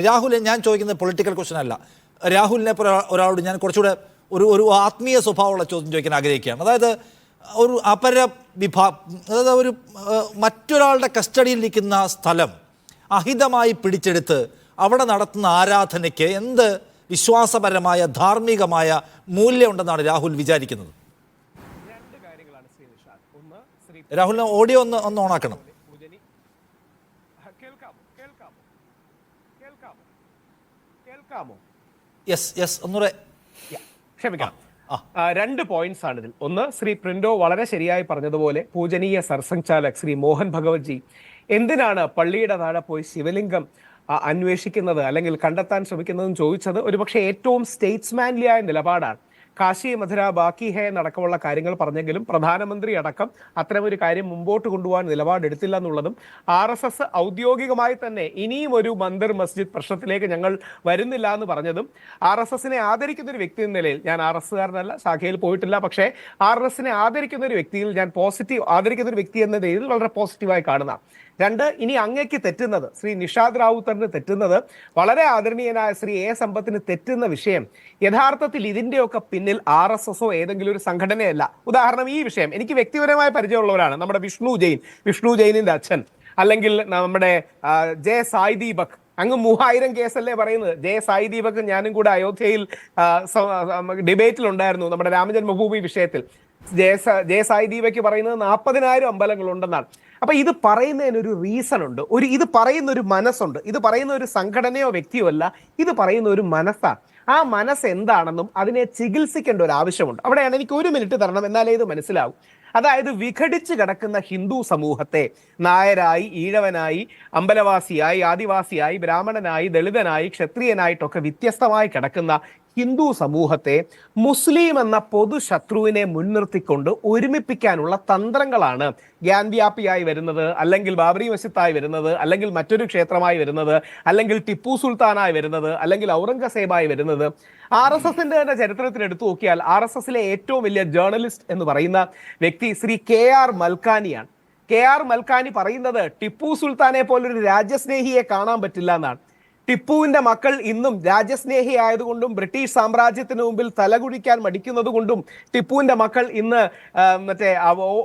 രാഹുൽ, ഞാൻ ചോദിക്കുന്നത് political question അല്ല. രാഹുലിനെ പോലെ ഒരാളോട് ഞാൻ കുറച്ചുകൂടെ ഒരു ആത്മീയ സ്വഭാവമുള്ള ചോദ്യം ചോദിക്കാൻ ആഗ്രഹിക്കുകയാണ്. അതായത് ഒരു അതായത് ഒരു മറ്റൊരാളുടെ കസ്റ്റഡിയിലിരിക്കുന്ന സ്ഥലം അഹിതമായി പിടിച്ചെടുത്ത് അവിടെ നടത്തുന്ന ആരാധനയ്ക്ക് എന്ത് വിശ്വാസപരമായ ധാർമ്മികമായ മൂല്യമുണ്ടെന്നാണ് രാഹുൽ വിചാരിക്കുന്നത്? രാഹുലിന് ഓഡിയോ ഒന്ന് ഓണാക്കണം. ക്ഷമിക്കണം. രണ്ട് പോയിന്റ്സ് ആണ് ഇതിൽ. ഒന്ന്, ശ്രീ പ്രിന്റോ വളരെ ശരിയായി പറഞ്ഞതുപോലെ പൂജനീയ സർസംഘചാലക് ശ്രീ മോഹൻ ഭഗവത്ജി എന്തിനാണ് പള്ളിയുടെ താഴെ പോയി ശിവലിംഗം അന്വേഷിക്കുന്നത് അല്ലെങ്കിൽ കണ്ടെത്താൻ ശ്രമിക്കുന്നതെന്ന് ചോദിച്ചത് ഒരുപക്ഷെ ഏറ്റവും സ്റ്റേറ്റ്സ്മാൻലിയായ നിലപാടാണ്. കാശി മധുര ബാക്കി ഹേ എന്നടക്കമുള്ള കാര്യങ്ങൾ പറഞ്ഞെങ്കിലും പ്രധാനമന്ത്രി അടക്കം അത്തരമൊരു കാര്യം മുമ്പോട്ട് കൊണ്ടുപോകാൻ നിലപാടെടുത്തില്ല എന്നുള്ളതും RSS ഔദ്യോഗികമായി തന്നെ ഇനിയും ഒരു മന്ദിർ മസ്ജിദ് പ്രശ്നത്തിലേക്ക് ഞങ്ങൾ വരുന്നില്ല എന്ന് പറഞ്ഞതും RSSനെ ആദരിക്കുന്ന ഒരു വ്യക്തി എന്ന നിലയിൽ, ഞാൻ RSകാരനല്ല, ശാഖയിൽ പോയിട്ടില്ല, പക്ഷേ RSSനെ ആദരിക്കുന്ന ഒരു വ്യക്തിയിൽ ഞാൻ ആദരിക്കുന്ന ഒരു വ്യക്തി എന്ന നിലയിൽ വളരെ പോസിറ്റീവായി കാണുന്ന. രണ്ട്, ഇനി അങ്ങേക്ക് തെറ്റുന്നത്, ശ്രീ നിഷാദ് റാവുത്തറിന് തെറ്റുന്നത്, വളരെ ആദരണീയനായ ശ്രീ A സമ്പത്തിന് തെറ്റുന്ന വിഷയം യഥാർത്ഥത്തിൽ ഇതിൻ്റെയൊക്കെ പിന്നിൽ RSSോ ഏതെങ്കിലും ഒരു സംഘടനയല്ല. ഉദാഹരണം, ഈ വിഷയം എനിക്ക് വ്യക്തിപരമായ പരിചയമുള്ളവരാണ്. നമ്മുടെ വിഷ്ണു ജെയിനിന്റെ അച്ഛൻ, അല്ലെങ്കിൽ നമ്മുടെ ജെ സായ് ദീപക്, അങ്ങ് 3000 കേസല്ലേ പറയുന്നത്. ജെ സായ് ദീപക് ഞാനും കൂടെ അയോധ്യയിൽ ഡിബേറ്റിലുണ്ടായിരുന്നു നമ്മുടെ രാമജന്മഭൂമി വിഷയത്തിൽ. ജെ സായ് ദീപക് പറയുന്നത് 40,000 അമ്പലങ്ങളുണ്ടെന്നാണ്. അപ്പൊ ഇത് പറയുന്നതിനൊരു റീസൺ ഉണ്ട്, ഇത് പറയുന്ന ഒരു മനസ്സുണ്ട്. ഇത് പറയുന്ന ഒരു സംഘടനയോ വ്യക്തിയോ അല്ല, ഇത് പറയുന്ന ഒരു മനസ്സാണ്. ആ മനസ്സ് എന്താണെന്നും അതിനെ ചികിത്സിക്കേണ്ട ഒരു ആവശ്യമുണ്ട്. അവിടെയാണ് എനിക്ക് 1 മിനിറ്റ് തരണം, എന്നാലേ ഇത് മനസ്സിലാവും. അതായത് വിഘടിച്ച് കിടക്കുന്ന ഹിന്ദു സമൂഹത്തെ നായരായി, ഈഴവനായി, അമ്പലവാസിയായി, ആദിവാസിയായി, ബ്രാഹ്മണനായി, ദളിതനായി, ക്ഷത്രിയനായിട്ടൊക്കെ വ്യത്യസ്തമായി കിടക്കുന്ന ഹിന്ദു സമൂഹത്തെ മുസ്ലിം എന്ന പൊതു ശത്രുവിനെ മുൻനിർത്തിക്കൊണ്ട് ഒരുമിപ്പിക്കാനുള്ള തന്ത്രങ്ങളാണ് ഗ്യാൻവ്യാപിയായി വരുന്നത്, അല്ലെങ്കിൽ ബാബറി മസ്ജിദായി വരുന്നത്, അല്ലെങ്കിൽ മറ്റൊരു ക്ഷേത്രമായി വരുന്നത്, അല്ലെങ്കിൽ ടിപ്പു സുൽത്താനായി വരുന്നത്, അല്ലെങ്കിൽ ഔറംഗസേബായി വരുന്നത്. RSSന്റെ തന്നെ ചരിത്രത്തിൽ എടുത്തു നോക്കിയാൽ RSSലെ ഏറ്റവും വലിയ ജേർണലിസ്റ്റ് എന്ന് പറയുന്ന വ്യക്തി ശ്രീ KR മൽക്കാനിയാണ്. KR മൽക്കാനി പറയുന്നത് ടിപ്പു സുൽത്താനെ പോലൊരു രാജ്യസ്നേഹിയെ കാണാൻ പറ്റില്ല എന്നാണ്. ടിപ്പുവിന്റെ മക്കൾ ഇന്നും രാജ്യസ്നേഹി ആയതുകൊണ്ടും ബ്രിട്ടീഷ് സാമ്രാജ്യത്തിന് മുമ്പിൽ തലകുഴിക്കാൻ മടിക്കുന്നത് കൊണ്ടും ടിപ്പുവിന്റെ മക്കൾ ഇന്ന്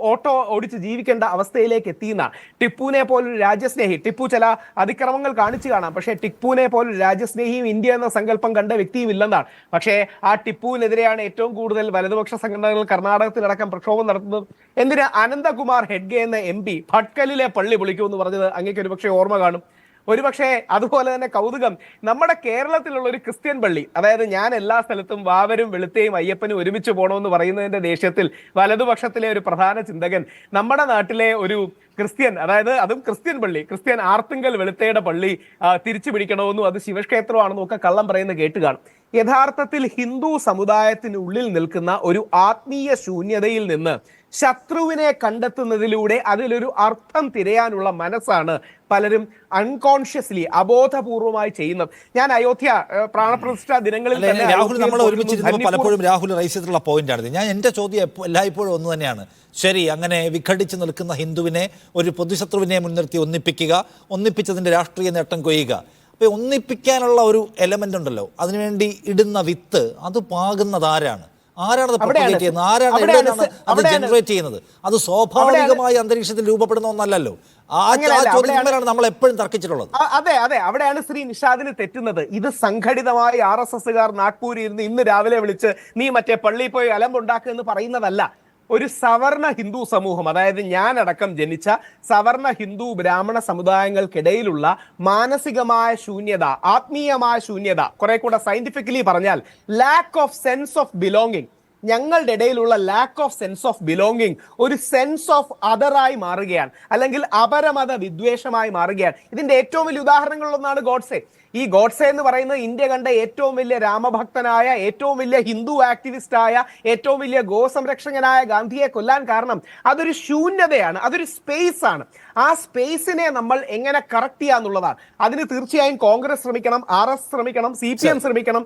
ഓട്ടോ ഓടിച്ച് ജീവിക്കേണ്ട അവസ്ഥയിലേക്ക് എത്തിയെന്ന. ടിപ്പുവിനെ പോലൊരു രാജ്യസ്നേഹി, ടിപ്പു ചില അതിക്രമങ്ങൾ കാണിച്ചു കാണാം, പക്ഷേ ടിപ്പുവിനെ പോലൊരു രാജ്യസ്നേഹിയും ഇന്ത്യ എന്ന സങ്കല്പം കണ്ട വ്യക്തിയും ഇല്ലെന്നാണ്. പക്ഷേ ആ ടിപ്പുവിനെതിരെയാണ് ഏറ്റവും കൂടുതൽ വലതുപക്ഷ സംഘടനകൾ കർണാടകത്തിലടക്കം പ്രക്ഷോഭം നടത്തുന്നത്. എന്തിന് അനന്തകുമാർ ഹെഡ്ഗെ എന്ന MP ഭട്കലിലെ പള്ളി പൊളിക്കുമെന്ന് പറഞ്ഞത് അങ്ങേക്ക് ഒരുപക്ഷെ ഓർമ്മ കാണും. ഒരുപക്ഷെ അതുപോലെ തന്നെ കൗതുകം, നമ്മുടെ കേരളത്തിലുള്ള ഒരു ക്രിസ്ത്യൻ പള്ളി, അതായത് ഞാൻ എല്ലാ സ്ഥലത്തും വാവരും വെളുത്തയും അയ്യപ്പനും ഒരുമിച്ച് പോകണമെന്ന് പറയുന്നതിന്റെ ദേഷ്യത്തിൽ വലതുപക്ഷത്തിലെ ഒരു പ്രധാന ചിന്തകൻ നമ്മുടെ നാട്ടിലെ ഒരു ക്രിസ്ത്യൻ, അതായത് അതും ക്രിസ്ത്യൻ പള്ളി, ക്രിസ്ത്യൻ ആർത്തുങ്കൽ വെളുത്തയുടെ പള്ളി തിരിച്ചു പിടിക്കണമെന്നും അത് ശിവക്ഷേത്രമാണെന്നും ഒക്കെ കള്ളം പറയുന്നത് കേട്ട് കാണും. യഥാർത്ഥത്തിൽ ഹിന്ദു സമുദായത്തിനുള്ളിൽ നിൽക്കുന്ന ഒരു ആത്മീയ ശൂന്യതയിൽ നിന്ന് ശത്രുവിനെ കണ്ടെത്തുന്നതിലൂടെ അതിലൊരു അർത്ഥം തിരയാനുള്ള മനസ്സാണ് പലരും അൺകോൺഷ്യസ്ലി, അബോധപൂർവമായി ചെയ്യുന്നത്. ഞാൻ അയോധ്യ പ്രാണപ്രതിഷ്ഠ ദിനങ്ങളിൽ രാഹുൽ നമ്മൾ ഒരുമിച്ചിരുന്നപ്പോൾ പലപ്പോഴും രാഹുൽ റൈസ് ചെയ്തിട്ടുള്ള പോയിന്റാണ്. ഞാൻ എൻ്റെ ചോദ്യം എല്ലായ്പ്പോഴും ഒന്ന് തന്നെയാണ്. ശരി, അങ്ങനെ വിഘടിച്ച് നിൽക്കുന്ന ഹിന്ദുവിനെ ഒരു പൊതുശത്രുവിനെ മുൻനിർത്തി ഒന്നിപ്പിച്ചതിൻ്റെ രാഷ്ട്രീയ നേട്ടം കൊയ്യുക. അപ്പോൾ ഒന്നിപ്പിക്കാനുള്ള ഒരു എലമെന്റ് ഉണ്ടല്ലോ, അതിനുവേണ്ടി ഇടുന്ന വിത്ത് അത് പാകുന്നത് ആരാണ്? ആരാണത് പ്രൊപ്പഗേറ്റ് ചെയ്യുന്നത്? ആരാണ് അത് ജനറേറ്റ് ചെയ്യുന്നത്? അത് സ്വാഭാവികമായി അന്തരീക്ഷത്തിൽ രൂപപ്പെടുന്ന ഒന്നല്ലല്ലോ. ആ ചോദ്യങ്ങളാണ് നമ്മൾ എപ്പോഴും തർക്കിച്ചിട്ടുള്ളത്. അതെ, അവിടെയാണ് ശ്രീ നിഷാദിന് തെറ്റുന്നത്. ഇത് സംഘടിതമായി RSSകാർ നാഗ്പൂരിൽ നിന്ന് ഇന്ന് രാവിലെ വിളിച്ച് നീ മറ്റേ പള്ളിയിൽ പോയി അലമ്പുണ്ടാക്കുക എന്ന് പറയുന്നതല്ല. ഒരു സവർണ ഹിന്ദു സമൂഹം, അതായത് ഞാനടക്കം ജനിച്ച സവർണ ഹിന്ദു ബ്രാഹ്മണ സമുദായങ്ങൾക്കിടയിലുള്ള മാനസികമായ ശൂന്യത, ആത്മീയമായ ശൂന്യത, കുറെ കൂടെ സയന്റിഫിക്കലി പറഞ്ഞാൽ lack of sense of belonging, ഞങ്ങളുടെ ഇടയിലുള്ള lack of sense of belonging ഒരു സെൻസ് ഓഫ് അതറായി മാറുകയാണ്, അല്ലെങ്കിൽ അപരമത വിദ്വേഷമായി മാറുകയാണ്. ഇതിന്റെ ഏറ്റവും വലിയ ഉദാഹരണങ്ങളിലൊന്നാണ് ഗോഡ്സെ. ഈ ഗോഡ്സെ എന്ന് പറയുന്നത് ഇന്ത്യ കണ്ട ഏറ്റവും വലിയ രാമഭക്തനായ, ഏറ്റവും വലിയ ഹിന്ദു ആക്ടിവിസ്റ്റായ, ഏറ്റവും വലിയ ഗോസംരക്ഷകനായ ഗാന്ധിയെ കൊല്ലാൻ കാരണം അതൊരു ശൂന്യതയാണ്, അതൊരു സ്പേസ് ആണ്. ആ സ്പേസിനെ നമ്മൾ എങ്ങനെ കറക്റ്റ് ചെയ്യാന്നുള്ളതാണ്. അതിന് തീർച്ചയായും കോൺഗ്രസ് ശ്രമിക്കണം, RS ശ്രമിക്കണം, CPM ശ്രമിക്കണം,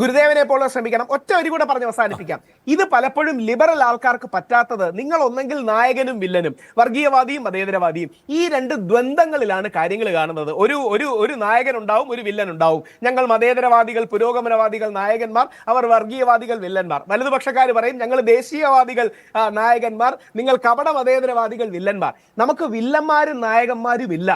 ഗുരുദേവനെ പോലെ ശ്രമിക്കണം. ഒറ്റ ഒരു കൂടെ പറഞ്ഞ് അവസാനിപ്പിക്കാം. ഇത് പലപ്പോഴും ലിബറൽ ആൾക്കാർക്ക് പറ്റാത്തത്, നിങ്ങൾ ഒന്നെങ്കിൽ നായകനും വില്ലനും, വർഗീയവാദിയും മതേതരവാദിയും, ഈ രണ്ട് ദ്വന്ദ്ങ്ങളിലാണ് കാര്യങ്ങൾ കാണുന്നത്. ഒരു നായകൻ ഉണ്ടാവും, ഒരു ഒരു വില്ലൻ ഉണ്ടാവും. ഞങ്ങൾ മതേതരവാദികൾ, പുരോഗമനവാദികൾ നായകന്മാർ, അവർ വർഗീയവാദികൾ വില്ലന്മാർ. വലതുപക്ഷക്കാർ പറയും ഞങ്ങൾ ദേശീയവാദികൾ നായകന്മാർ, നിങ്ങൾ കപട മതേതരവാദികൾ വില്ലന്മാർ. നമുക്ക് വില്ലന്മാരും നായകന്മാരും ഇല്ല.